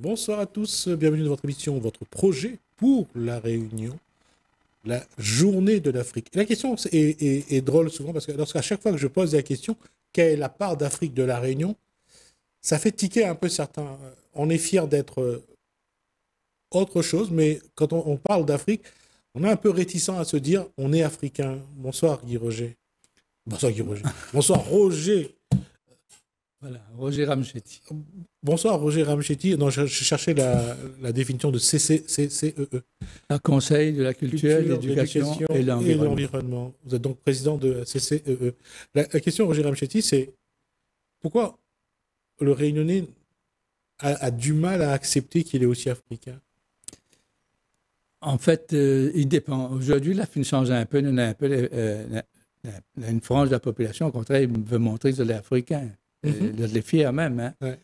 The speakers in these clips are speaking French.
Bonsoir à tous, bienvenue dans votre émission, votre projet pour la Réunion, la journée de l'Afrique. La question est drôle souvent parce que lorsqu'à chaque fois que je pose la question, quelle est la part d'Afrique de la Réunion, ça fait tiquer un peu certains. On est fiers d'être autre chose, mais quand on parle d'Afrique, on est un peu réticent à se dire on est africain. Bonsoir Guy Roger. Bonsoir Guy Roger. Bonsoir Roger. Voilà, Roger Ramchetti. Bonsoir Roger Ramchetti. Non, je cherchais la définition de CCEE. Le Conseil de la culture, l'éducation et l'environnement. Vous êtes donc président de CCEE. La question, Roger Ramchetti, c'est pourquoi le Réunionnais a du mal à accepter qu'il est aussi africain? En fait, il dépend. Aujourd'hui, la fin change un peu. On a un peu une frange de la population, au contraire, il veut montrer qu'ils sont africains. Il est fier même. Hein. Ouais.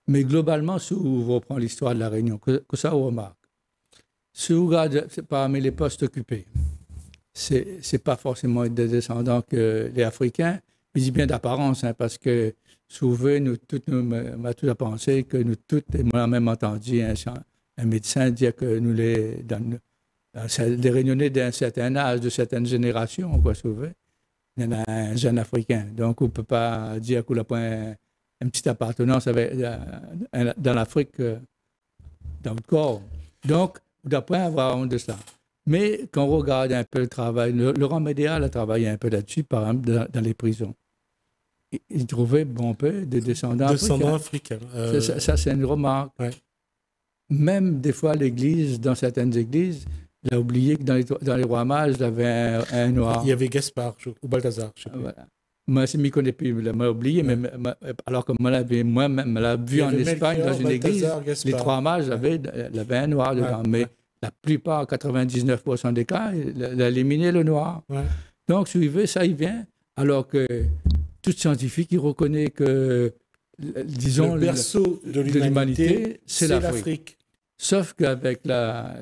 Mais globalement, si vous reprenez l'histoire de la Réunion, que ça on remarque. Si vous regardez parmi les postes occupés, c'est pas forcément des descendants que les Africains, mais je dis bien d'apparence, hein, parce que souvent, nous m'a tout à penser que nous toutes, et moi même entendu un médecin dire que nous les Réunionnais d'un certain âge, de certaines générations, quoi, souvent. Il y en a un jeune Africain. Donc, on ne peut pas dire qu'on n'a pas une petite appartenance dans l'Afrique, dans le corps. Donc, on ne doit pas avoir honte de cela. Mais quand on regarde un peu le travail, Laurent Médéal a travaillé un peu là-dessus, par exemple, dans les prisons. Il trouvait bon peu de descendants africains. Ça, c'est une remarque. Ouais. Même des fois, l'Église, dans certaines églises, il a oublié que dans les rois mages, il y avait un noir. Il y avait Gaspard ou Balthazar, je ne sais pas. Voilà. Moi, je ne m'y connais plus, il m'a oublié, ouais. Mais alors que moi-même, je l'ai vu en Espagne, dans une église, Gaspard. Les trois mages, il avait un noir dedans. Ouais. Mais la plupart, 99% des cas, il a éliminé le noir. Ouais. Donc, suivez, ça y vient. Alors que tout scientifique, il reconnaît que, disons, le berceau de l'humanité, c'est l'Afrique. Sauf qu'avec la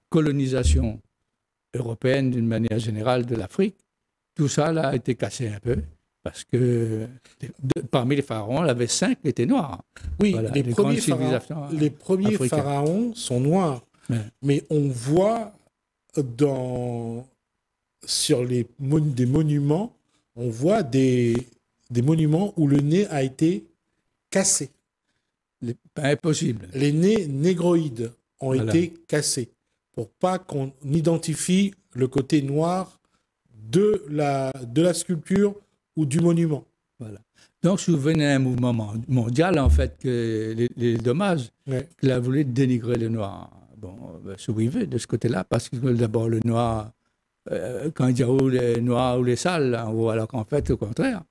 colonisation européenne, d'une manière générale, de l'Afrique, tout ça là, a été cassé un peu, parce que parmi les pharaons, il y avait 5 qui étaient noirs. Oui, voilà, les premiers pharaons sont noirs. Ouais. Mais on voit sur des monuments, on voit des monuments où le nez a été cassé. Impossible. Les nez négroïdes ont été cassés pour pas qu'on identifie le côté noir de la sculpture ou du monument. Voilà. Donc, je venais à un mouvement mondial, en fait, que les dommages, qu'il a voulu dénigrer le noir. Bon, survivre de ce côté-là, parce que d'abord, le noir, quand il dit ou les noirs ou les sales, alors qu'en fait, au contraire.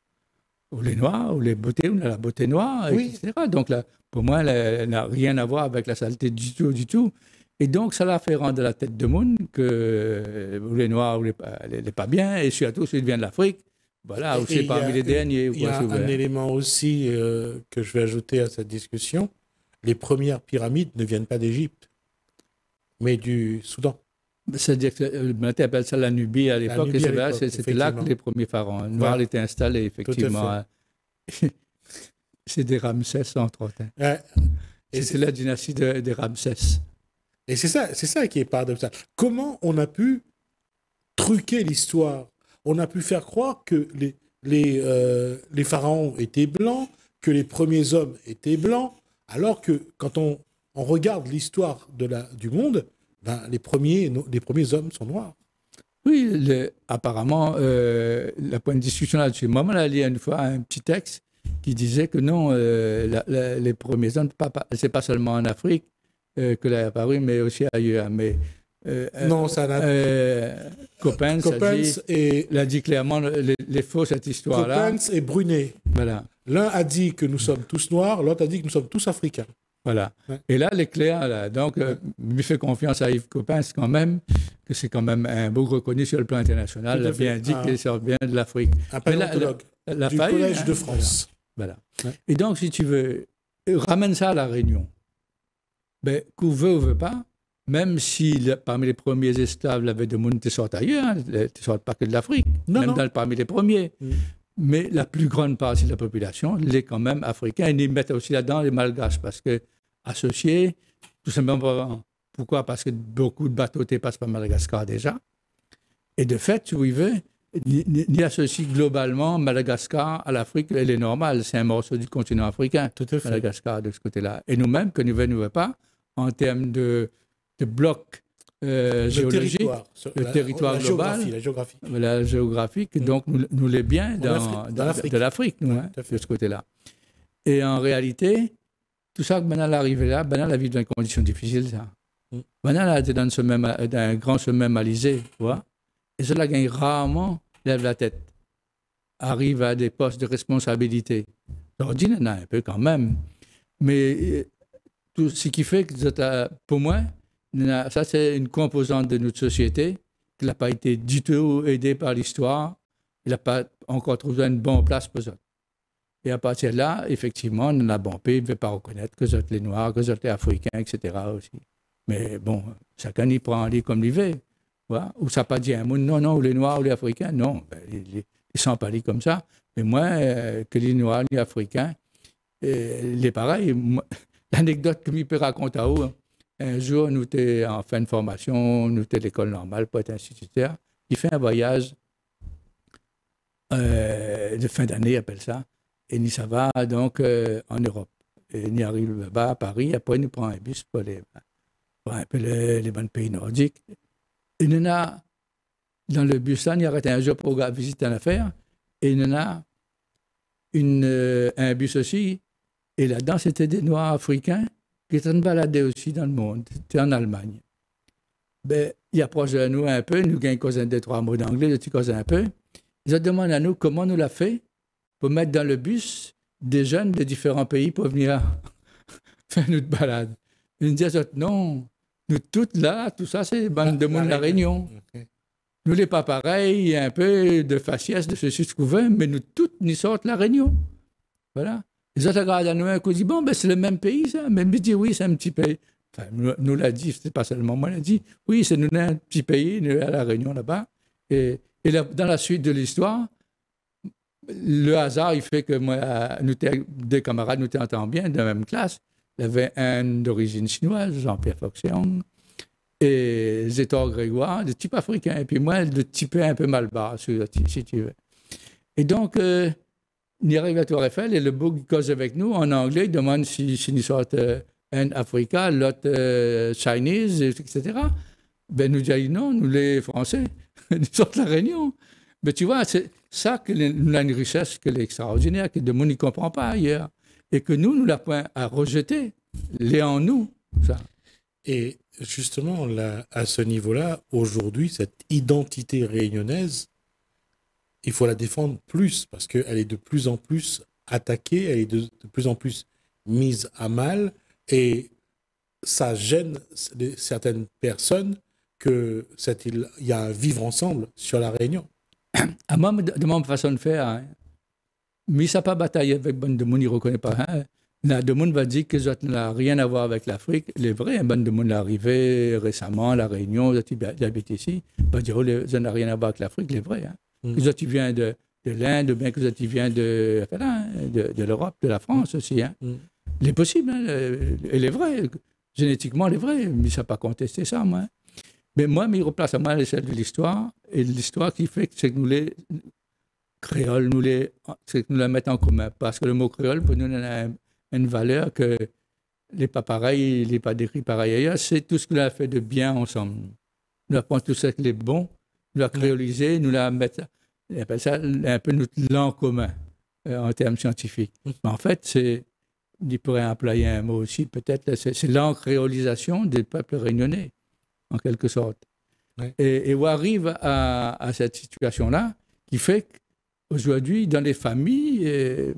Ou les noirs, ou les beautés, ou la beauté noire, oui. Etc. Donc, là, pour moi, elle n'a rien à voir avec la saleté du tout. Et donc, ça l'a fait rendre la tête de monde que les noirs, ou les pas bien, et surtout, s'ils viennent de l'Afrique, voilà, ou c'est parmi les derniers. Il y a un élément aussi que je vais ajouter à cette discussion. Les premières pyramides ne viennent pas d'Égypte, mais du Soudan. C'est-à-dire que on appelle ça la Nubie à l'époque, et c'était là que les premiers pharaons noirs étaient installés, effectivement. C'est des Ramsès, entre autres. Ouais. C'est la dynastie des Ramsès. Et c'est ça qui est paradoxal. Comment on a pu truquer l'histoire? On a pu faire croire que les pharaons étaient blancs, que les premiers hommes étaient blancs, alors que quand on regarde l'histoire du monde, ben, les premiers hommes sont noirs. Oui, apparemment, la point de discussion là-dessus. Moi, on a lu une fois un petit texte qui disait que non, les premiers hommes, c'est pas seulement en Afrique que l'a apparu, mais aussi ailleurs. Mais, non, ça n'a Coppens a dit clairement les faux, cette histoire-là. Coppens et Brunet. Voilà. L'un a dit que nous sommes tous noirs, l'autre a dit que nous sommes tous africains. Voilà. Ouais. Et là, l'éclair, là, donc, lui fait confiance à Yves Coppens quand même, que c'est quand même un beau reconnu sur le plan international. Il a bien dit qu'il sort bien de l'Afrique. Un paléontologue du Collège de France. Voilà. Ouais. Et donc, si tu veux, ramène ça à la Réunion. Ben, qu'on veut ou veut pas, même si parmi les premiers esclaves, il y avait des gens qui sortent ailleurs, ils ne sortent pas que de l'Afrique, parmi les premiers. Mais la plus grande partie de la population l'est quand même africaine. Et ils mettent aussi là-dedans les Malgaches, parce que associés, tout simplement. Pourquoi? Parce que beaucoup de bateaux passent par Madagascar déjà. Et de fait, si vous voulez, ni associe globalement Madagascar à l'Afrique, elle est normale. C'est un morceau du continent africain, Tout à fait. Madagascar, de ce côté-là. Et nous-mêmes, que nous ne pas, en termes de bloc géologique, le territoire global, la géographie, donc nous l'est bien de l'Afrique, nous, de ce côté-là. Et en réalité, tout ça, Banal est arrivé là, Banal a vécu dans des conditions difficiles, ça. Banal a été dans un grand sommet malisé, tu vois. Et cela gagne rarement, lève la tête, arrive à des postes de responsabilité. Aujourd'hui, il y en a un peu quand même. Mais tout ce qui fait que, pour moi, ça c'est une composante de notre société qui n'a pas été du tout aidée par l'histoire. Il n'a pas encore trouvé une bonne place pour ça. Et à partir de là, effectivement, on a bon pays, il ne veut pas reconnaître que vous êtes les Noirs, que vous êtes les Africains, etc. aussi. Mais bon, chacun y prend un lit comme il veut. Voilà. Ou ça n'a pas dit un mot, non, ou les Noirs ou les Africains, non. Ben, ils ne sont pas dit comme ça. Mais moi, que les Noirs, les Africains, il est pareil. L'anecdote que je peux raconter à vous, un jour, nous étions en fin de formation, nous étions à l'école normale pour être instituteur. Il fait un voyage de fin d'année, il appelle ça. Et il s'en va donc en Europe. Et il arrive là-bas à Paris, après il nous prend un bus pour un peu les bons pays nordiques. Il y en a, dans le bus là, il arrête un jour pour visiter une affaire, et il y en a un bus aussi, et là-dedans c'était des Noirs africains qui étaient baladés aussi dans le monde, c'était en Allemagne. Ben, il approche de nous un peu, nous gagnons cause deux, trois mots d'anglais, nous cause un peu. Ils demandent à nous comment nous l'a fait pour mettre dans le bus des jeunes de différents pays pour venir faire notre balade. Ils nous disent non, nous toutes là, tout ça, c'est bande de monde de la Réunion. Okay. Nous, les pas pareils, un peu de faciès, de ceci, ce qu'on veut, mais nous toutes, nous sortent la Réunion. Voilà. Les autres regardent à nous un coup, disent bon, ben c'est le même pays, ça. Mais nous disent oui, c'est un petit pays. Enfin, nous l'a dit, c'est pas seulement moi, l'a dit. Oui, c'est nous un petit pays, nous à la Réunion là-bas. Et là, dans la suite de l'histoire, le hasard, il fait que moi, nous, deux camarades, nous t'entendons bien, de la même classe. Il y avait un d'origine chinoise, Jean-Pierre Foxion, et Zétor Grégoire, de type africain. Et puis moi, de type un peu malbar, si tu veux. Et donc, il arrive à Tour Eiffel, et le bouc cause avec nous en anglais, il demande si nous sortons un Africain, l'autre Chinese, etc. Ben, nous disons non, nous les Français, nous sortons la Réunion. Mais tu vois, c'est ça que nous a une richesse que l'extraordinaire, que le monde n'y comprend pas ailleurs. Et que nous l'avons à rejeter, les en nous. Ça. Et justement, là, à ce niveau-là, aujourd'hui, cette identité réunionnaise, il faut la défendre plus, parce qu'elle est de plus en plus attaquée, elle est de plus en plus mise à mal, et ça gêne certaines personnes qu'il y a un vivre ensemble sur la Réunion. À moi, de ma façon de faire, hein, mais ça n'a pas bataillé avec Ben de Moun, il ne reconnaît pas. Hein. De Moun va dire que ça n'a rien à voir avec l'Afrique. Il est vrai, Ben de Moun est arrivé récemment à La Réunion, il habite ici. Il va dire que ça n'a rien à voir avec l'Afrique, il est vrai. Hein. Que tu viens de l'Inde, bien que tu viens de l'Europe, de la France aussi. Hein. Il est possible, hein, il est vrai. Génétiquement, il est vrai, mais ça n'a pas contesté ça, moi. Mais moi, il replace à moi à l'échelle de l'histoire, et l'histoire qui fait que c'est que nous les créoles, c'est que nous la mettons en commun. Parce que le mot créole, pour nous, a une valeur que n'est pas pareil, il n'est pas décrit pareil ailleurs. C'est tout ce que nous avons fait de bien ensemble. Nous apprenons tout ce qui est bon, nous la créoliser, nous la mettre, on appelle ça un peu notre langue commun en termes scientifiques. Mais en fait, il pourrait employer un mot aussi, peut-être, c'est l'encréolisation des peuples réunionnais, en quelque sorte. Ouais. Et on arrive à cette situation-là qui fait qu'aujourd'hui, dans les familles,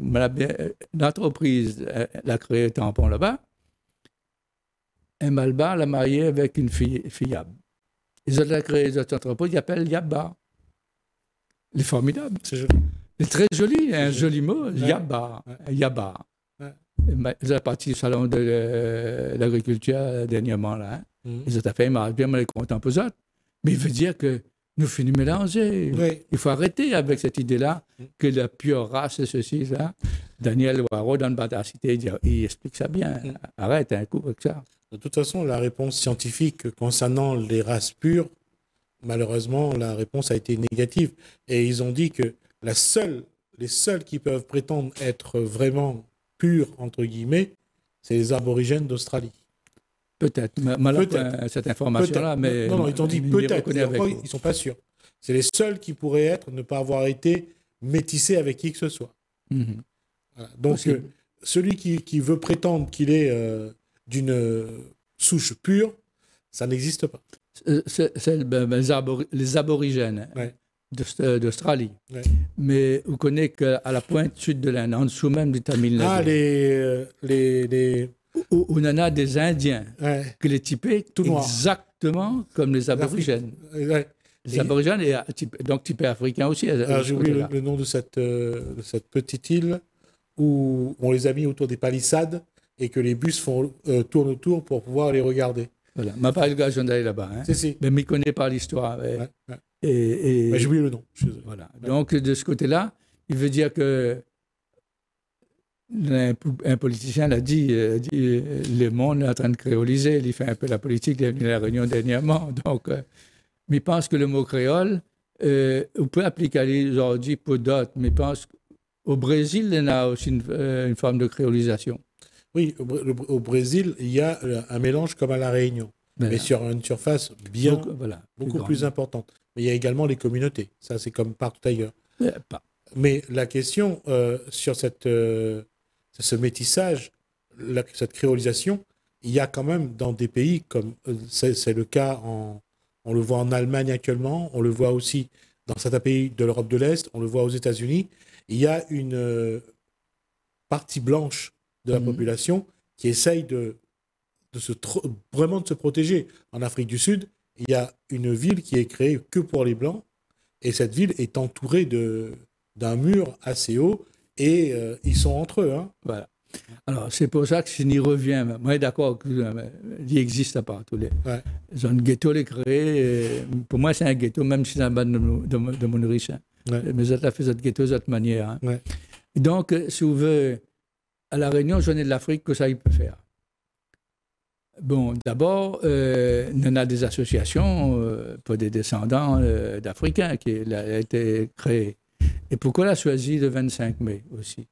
l'entreprise l'a créé un tampon là-bas, un malbar l'a marié avec une fillable. Ils ont créé les autres entreprises, ils appellent Yabba. Il est formidable. C'est joli. C'est très joli, un joli mot, ouais. Yabba. Ouais. Yabba. Ouais. Ils ont parti au salon de l'agriculture dernièrement, là. Hein. Ils ont fait, ils m'ont bien content pour ça. Mais il veut dire que nous finissons mélanger. Oui. Il faut arrêter avec cette idée-là que la pure race, ceci, ça. Daniel Waro, dans le Batacité, il explique ça bien. Arrête un coup avec ça. De toute façon, la réponse scientifique concernant les races pures, malheureusement, la réponse a été négative. Et ils ont dit que les seuls qui peuvent prétendre être vraiment purs, entre guillemets, c'est les aborigènes d'Australie. Peut-être. Cette information-là, mais... Non, ils ont dit peut-être. Ils ne sont pas sûrs. C'est les seuls qui pourraient être, ne pas avoir été métissés avec qui que ce soit. Voilà. Donc, celui qui veut prétendre qu'il est d'une souche pure, ça n'existe pas. C'est les aborigènes d'Australie. Ouais. Mais vous connaissez qu'à la pointe sud de l'Inde, en dessous même du Tamil Nadu. Où on en a des Indiens que les typés tout noirs. Exactement comme les aborigènes. Les aborigènes, donc typés africains aussi. J'ai oublié le nom de cette petite île où on les a mis autour des palissades et que les bus tournent autour pour pouvoir les regarder. Voilà. Je n'ai pas eu l'occasion d'aller là-bas. Hein. Si. Mais je ne connais pas l'histoire. J'ai oublié le nom. Voilà. Donc, de ce côté-là, il veut dire que un politicien l'a dit, le monde est en train de créoliser. Il fait un peu la politique, il est venu à la Réunion dernièrement. Donc, mais il pense que le mot créole, on peut appliquer aujourd'hui pour d'autres, mais il pense qu'au Brésil, il y a aussi une forme de créolisation. Oui, au Brésil, il y a un mélange comme à La Réunion, mais sur une surface beaucoup plus importante. Mais il y a également les communautés. Ça, c'est comme partout ailleurs. Mais la question sur ce métissage, cette créolisation, il y a quand même dans des pays comme c'est le cas on le voit en Allemagne actuellement, on le voit aussi dans certains pays de l'Europe de l'Est, on le voit aux États-Unis, il y a une partie blanche de la population qui essaye vraiment de se protéger. En Afrique du Sud, il y a une ville qui est créée que pour les Blancs, et cette ville est entourée d'un mur assez haut, et ils sont entre eux. Hein. Voilà. Alors, c'est pour ça que si y revient, moi, je suis d'accord qu'il existe partout. Ils ont un ghetto les créé. Pour moi, c'est un ghetto, même si c'est un bas de mon riche. Hein. Mais ça a fait ce ghetto de cette manière. Hein. Donc, si vous voulez, à La Réunion, je venais de l'Afrique, que ça, il peut faire. Bon, d'abord, on a des associations pour des descendants d'Africains qui ont été créées. Et pourquoi on a choisi le 25 mai aussi?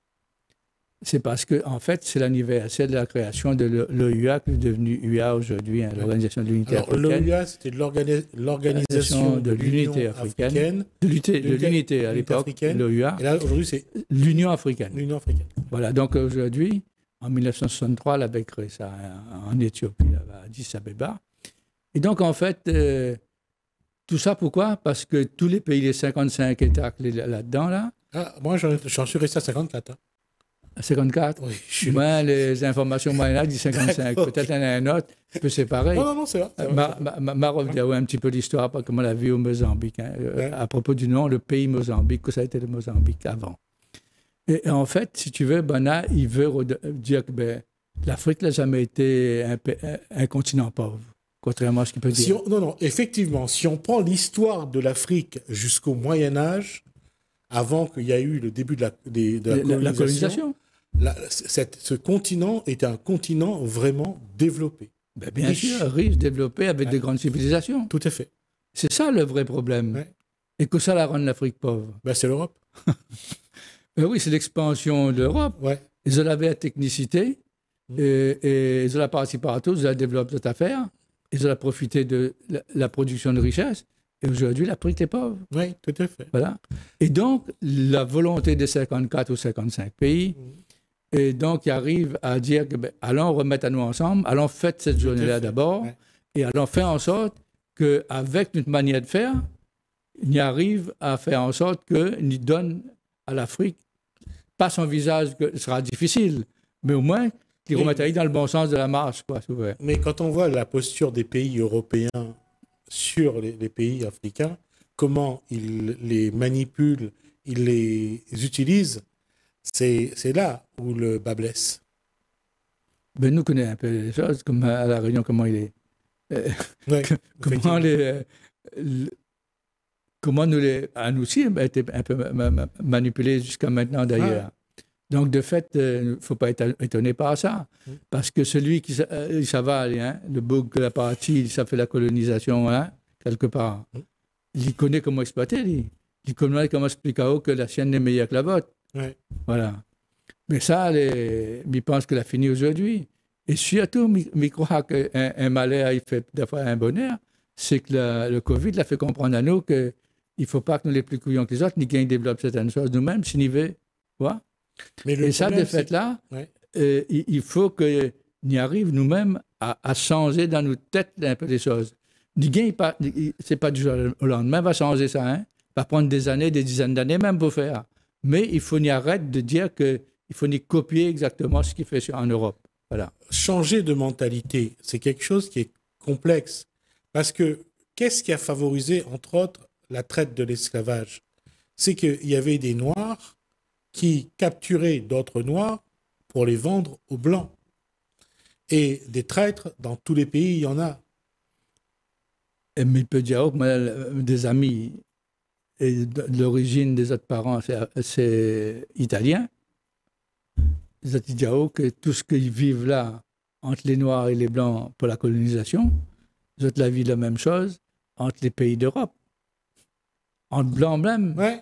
C'est parce que, en fait, c'est l'anniversaire de la création de l'OUA, qui est devenu UA aujourd'hui, hein, l'Organisation de l'Unité africaine. L'OUA, c'était l'Organisation de l'Unité africaine. De l'Unité à l'époque, l'OUA. Et là, aujourd'hui, c'est l'Union africaine. L'Union africaine. Voilà, donc aujourd'hui, en 1963, elle avait créé ça en Éthiopie, à Addis Abeba. Et donc, en fait, tout ça, pourquoi? Parce que tous les pays, les 55 États là-dedans, là. Moi, j'en suis resté à 54. Hein. À 54? Oui, moi, les informations moyennes disent 55. Peut-être il y en a un autre, peut séparer. Non, c'est vrai. Ma revenue un petit peu l'histoire, comme on l'a vu au Mozambique. Hein, à propos du nom, le pays Mozambique, que ça a été le Mozambique avant. Et en fait, si tu veux, Bana, il veut dire que l'Afrique n'a jamais été un continent pauvre, contrairement à ce qu'il peut dire. Non, effectivement, si on prend l'histoire de l'Afrique jusqu'au Moyen-Âge, avant qu'il y ait eu le début de la colonisation, ce continent était un continent vraiment développé. Bien sûr, riche, développé, avec de grandes civilisations. Tout à fait. C'est ça le vrai problème. Et que ça la rend l'Afrique pauvre. C'est l'Europe. Oui, c'est l'expansion de l'Europe. Ils ont la technicité, et ils ont la participé à tous, ils ont développé cette affaire, ils ont profité de la production de richesses. Et aujourd'hui, l'Afrique est pauvre. Oui, tout à fait. Voilà. Et donc, la volonté des 54 ou 55 pays, et donc, ils arrivent à dire que, allons remettre à nous ensemble, allons fêter cette journée-là d'abord, et allons faire en sorte qu'avec notre manière de faire, ils arrivent à faire en sorte qu'ils donnent à l'Afrique, pas son visage, que ce sera difficile, mais au moins qu'ils remettent dans le bon sens de la marche. Quoi, mais quand on voit la posture des pays européens sur les pays africains, comment ils les manipulent, ils les utilisent, c'est là où le bas blesse. Nous connaissons un peu les choses, comme à La Réunion, comment il est. Comment comment nous aussi, a été un peu manipulés jusqu'à maintenant d'ailleurs. Donc, de fait, il ne faut pas être étonné par ça. Parce que celui qui s'avale, hein, le bouc, la partie, ça fait la colonisation, hein, quelque part. Il connaît comment exploiter, lui. Il connaît comment expliquer que la sienne est meilleure que la vôtre. Ouais. Voilà. Mais ça, il pense qu'il a fini aujourd'hui. Et surtout, il croit qu'un malheur, il fait des fois un bonheur. C'est que le Covid l'a fait comprendre à nous qu'il ne faut pas que nous les plus couillons que les autres, ni qu'on développe certaines choses nous-mêmes, si nous veut. Voilà. Et ça, de fait-là, il faut qu'on y arrive nous-mêmes à changer dans nos têtes un peu les choses. C'est pas du jour au lendemain, va changer ça. Hein? Va prendre des années, des dizaines d'années même pour faire. Mais il faut n'y arrêter de dire qu'il faut n'y copier exactement ce qu'il fait en Europe. Voilà. Changer de mentalité, c'est quelque chose qui est complexe. Parce que qu'est-ce qui a favorisé, entre autres, la traite de l'esclavage? C'est qu'il y avait des Noirs qui capturaient d'autres Noirs pour les vendre aux Blancs. Et des traîtres, dans tous les pays, il y en a. Mais il peut dire que des amis, et l'origine des autres parents, c'est italien. Les autres disent que tout ce qu'ils vivent là, entre les Noirs et les Blancs pour la colonisation, les autres la vivent la même chose entre les pays d'Europe. Entre Blancs même. Ouais.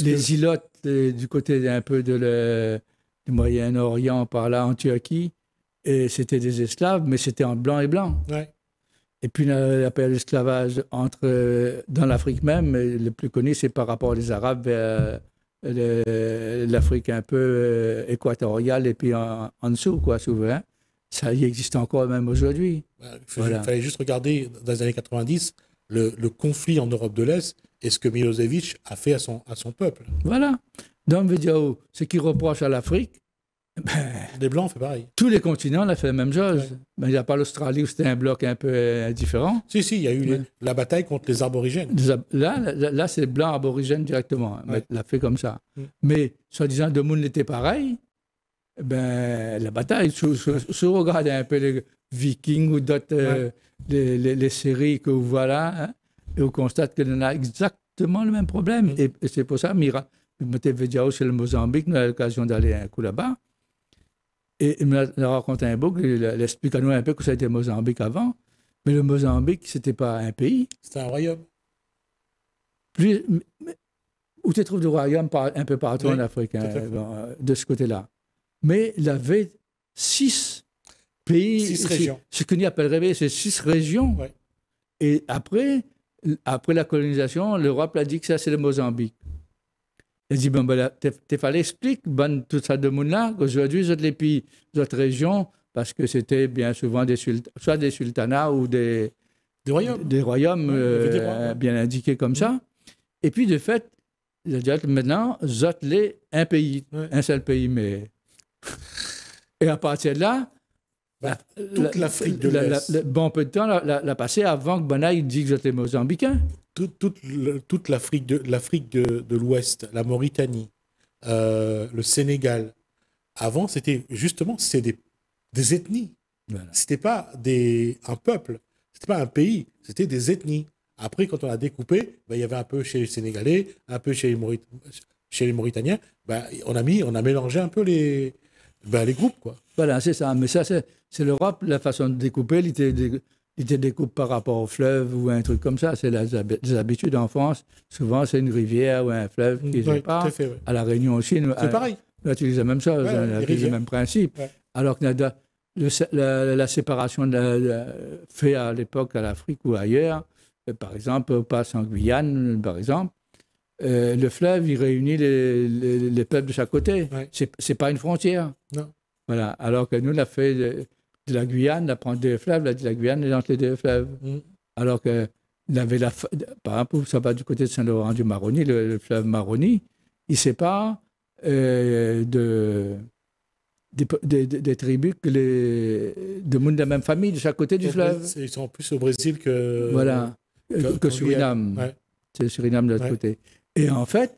Les îlots du côté un peu du Moyen-Orient, par là, en Turquie, c'était des esclaves, mais c'était entre Blancs et Blancs. Ouais. Et puis la période d'esclavage dans l'Afrique même, le plus connu, c'est par rapport aux Arabes vers l'Afrique un peu équatoriale et puis en dessous, quoi, souvent. Ça y existe encore même aujourd'hui. Il fallait juste regarder, dans les années 90, le conflit en Europe de l'Est et ce que Milosevic a fait à son peuple. Voilà. Donc, ce qu'il reproche à l'Afrique, les Blancs ont fait pareil. Tous les continents ont fait la même chose. Ouais. Mais il n'y a pas l'Australie où c'était un bloc un peu différent. Si, il y a eu la bataille contre les aborigènes. Là c'est les Blancs aborigènes directement. Ouais. L'a fait comme ça. Mais, soi-disant, de monde était pareil. La bataille, si vous regardez un peu les Vikings ou d'autres, les séries que vous voilà, hein, et on constate qu'on a exactement le même problème. Et c'est pour ça, Montevideo, c'est le Mozambique, nous avons l'occasion d'aller un coup là-bas. Et il m'a raconté un bout, il explique à nous un peu que ça a été Mozambique avant. Mais le Mozambique, ce n'était pas un pays. C'était un royaume. Où tu trouves des royaumes un peu partout en Afrique, hein, de ce côté-là. Mais il avait 6 pays. 6 régions. Ce qu'on appellerait, c'est 6 régions. Ouais. Et après la colonisation, l'Europe a dit que ça, c'est le Mozambique. Il dit, il fallait expliquer tout ça de monde-là, qu'aujourd'hui, les pays, les autres régions, parce que c'était bien souvent soit des sultanats ou des royaumes, des royaumes bien indiqués comme ça. Et puis, de fait, il a dit, maintenant, un pays, un seul pays, mais... Et à partir de là, toute l'Afrique de l'Est. Bon peu de temps l'a passé avant que Bonaï dise que j'étais mozambicain. Toute l'Afrique de l'Ouest, la Mauritanie, le Sénégal, avant, c'était justement des ethnies. Voilà. C'était pas un peuple, c'était pas un pays, c'était des ethnies. Après, quand on a découpé, il y avait un peu chez les Sénégalais, un peu chez les Mauritaniens. On a mélangé un peu les groupes, quoi. Voilà, c'est ça. Mais ça, c'est l'Europe, la façon de découper, il te découpe par rapport au fleuve ou un truc comme ça. C'est les habitudes en France. Souvent, c'est une rivière ou un fleuve qui sépare. À La Réunion aussi. C'est pareil. On utilise la même chose, on utilise le même principe. Ouais. Alors que la séparation fait à l'époque à l'Afrique ou ailleurs, par exemple, on passe en Guyane, par exemple, le fleuve, il réunit les peuples de chaque côté. Ouais. C'est pas une frontière. Non. Voilà. Alors que nous, on a fait de la Guyane, on prend 2 fleuves, de la Guyane est entre les 2 fleuves. Alors que par exemple, ça va du côté de Saint-Laurent du Maroni, le fleuve Maroni, il sépare des tribus de monde de la même famille, de chaque côté du fleuve. Ils sont plus au Brésil que... Voilà, que Suriname. Ouais. C'est Suriname de l'autre côté. Et en fait,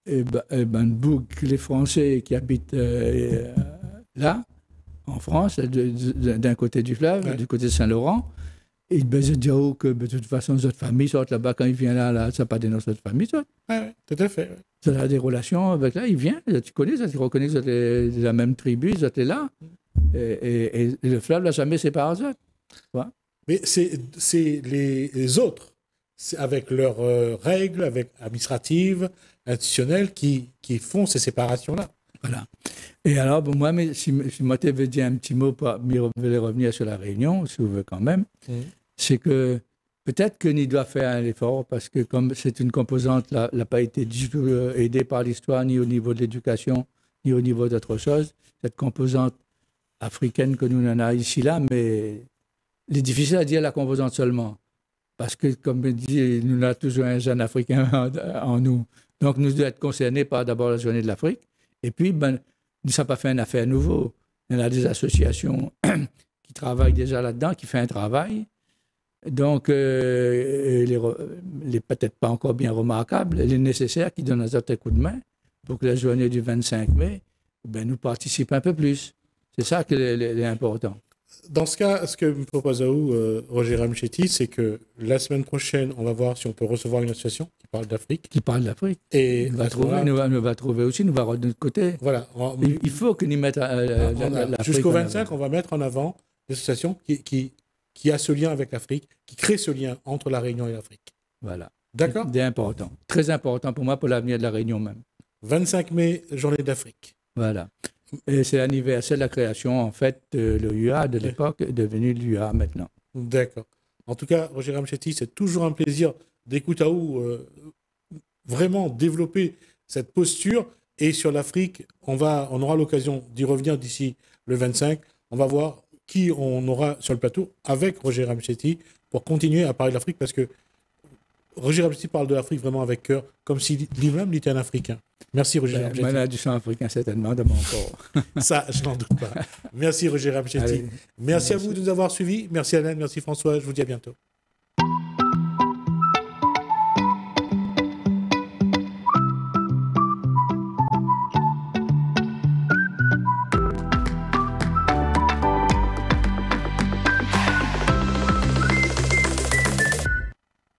les Français qui habitent là, en France, d'un côté du fleuve, du côté de Saint-Laurent, il besoin de dire que de toute façon, notre famille sort là-bas, quand il vient là, ça n'a pas des noms de notre famille, ça. Ouais, tout à fait. Ouais. Ça a des relations avec là, il vient, tu connais, ça, tu reconnais que vous êtes de la même tribu, vous êtes là. Et le fleuve n'a jamais séparé ça. Ouais. Mais c'est les autres, c'est avec leurs règles administratives, institutionnelles, qui font ces séparations-là. Voilà. Et alors, bon, moi, si moi tu veux dire un petit mot pour revenir sur la Réunion, si vous voulez quand même, c'est que peut-être que NI doit faire un effort parce que comme c'est une composante, n'a pas été du tout aidée par l'histoire, ni au niveau de l'éducation, ni au niveau d'autre chose. Cette composante africaine que nous en avons ici, là, mais il est difficile à dire la composante seulement. Parce que, comme je dis, nous avons toujours un jeune Africain en nous. Donc, nous devons être concernés par d'abord la journée de l'Afrique. Et puis, nous n'avons pas fait une affaire nouvelle. Il y a des associations qui travaillent déjà là-dedans, qui font un travail. Donc, peut-être pas encore bien remarquable, il est nécessaire qu'ils donnent un autre coup de main pour que la journée du 25 mai, nous participions un peu plus. C'est ça qui est important. Dans ce cas, ce que me propose Roger Ramchetti, c'est que la semaine prochaine, on va voir si on peut recevoir une association qui parle d'Afrique. Qui parle d'Afrique. Et nous va trouver aussi, nous va de notre côté. Voilà. Il faut que nous mettions l'Afrique. Jusqu'au 25, on va mettre en avant des associations qui a ce lien avec l'Afrique, qui crée ce lien entre la Réunion et l'Afrique. Voilà. D'accord ? C'est important. Très important pour moi, pour l'avenir de la Réunion même. 25 mai, journée d'Afrique. Voilà. Et c'est l'anniversaire de la création, en fait, de l'UA de l'époque, est devenu l'UA maintenant. D'accord. En tout cas, Roger Ramchetti, c'est toujours un plaisir d'écouter vraiment développer cette posture. Et sur l'Afrique, on aura l'occasion d'y revenir d'ici le 25. On va voir qui on aura sur le plateau avec Roger Ramchetti pour continuer à parler de l'Afrique, parce que Roger Ramchetti parle de l'Afrique vraiment avec cœur, comme si lui-même était un Africain. Merci Roger Ramchetti. Moi, du sang africain, certainement, de mon corps. Ça, je n'en doute pas. Merci Roger Ramchetti. Merci à vous de nous avoir suivis. Merci Alain, merci François. Je vous dis à bientôt.